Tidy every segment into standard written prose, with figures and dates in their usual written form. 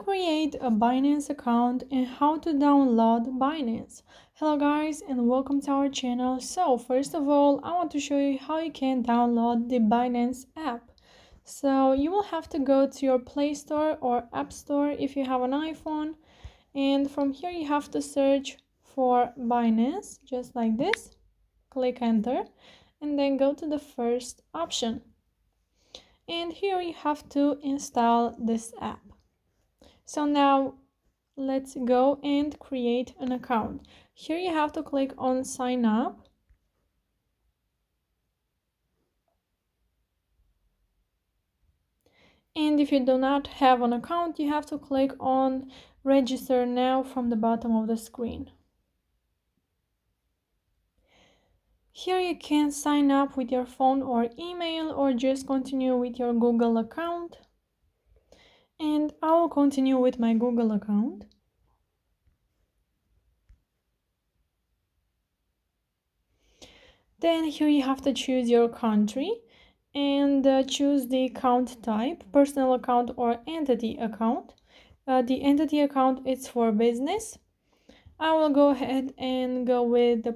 create a Binance account and how to download Binance. Hello guys and welcome to our channel. So first of all, I want to show you how you can download the Binance app. So you will have to go to your Play Store or App Store if you have an iPhone, and from here you have to search for Binance just like this. Click enter and then go to the first option, and here you have to install this app. So now let's go and create an account. Here you have to click on sign up. And if you do not have an account, you have to click on register now from the bottom of the screen. Here you can sign up with your phone or email, or just continue with your Google account. And I will continue with my Google account. Then here you have to choose your country and choose the account type, personal account or entity account. The entity account is for business. I will go ahead and go with the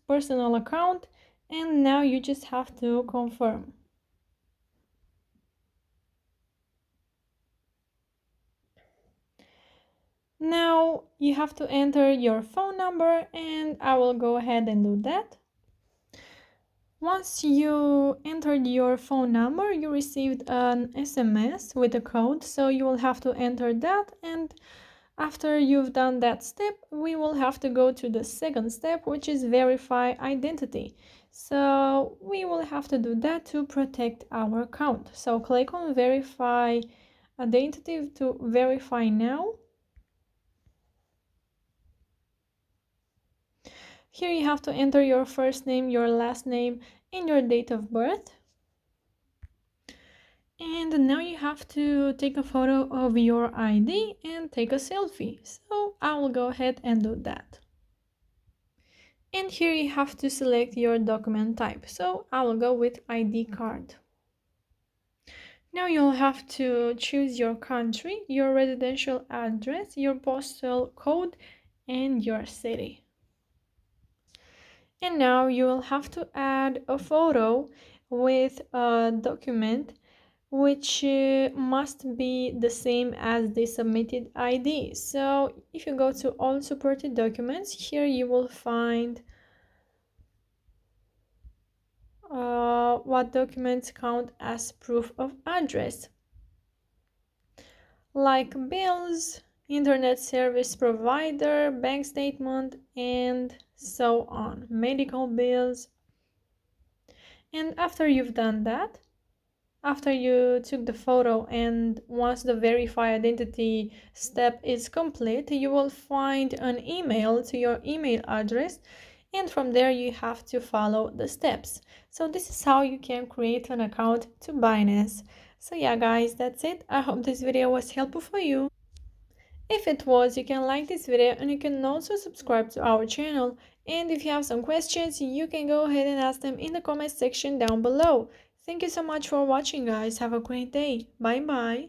personal account, and now you just have to confirm. Now you have to enter your phone number, and I will go ahead and do that. Once you entered your phone number, you received an SMS with a code, so you will have to enter that, and after you've done that step, we will have to go to the second step, which is verify identity. So we will have to do that to protect our account. So click on verify identity to verify now. Here you have to enter your first name, your last name, and your date of birth. And now you have to take a photo of your ID and take a selfie. So I will go ahead and do that. And here you have to select your document type. So I will go with ID card. Now you'll have to choose your country, your residential address, your postal code, and your city. And now you will have to add a photo with a document which must be the same as the submitted ID. So if you go to all supported documents, here you will find what documents count as proof of address, like bills, internet service provider, bank statement, and so on, medical bills. And after you've done that, after you took the photo, and once the verify identity step is complete, you will find an email to your email address, and from there you have to follow the steps. So this is how you can create an account to Binance. So yeah guys, that's it. I hope this video was helpful for you. If it was, you can like this video, and you can also subscribe to our channel. And if you have some questions, you can go ahead and ask them in the comment section down below. Thank you so much for watching guys. Have a great day. Bye bye.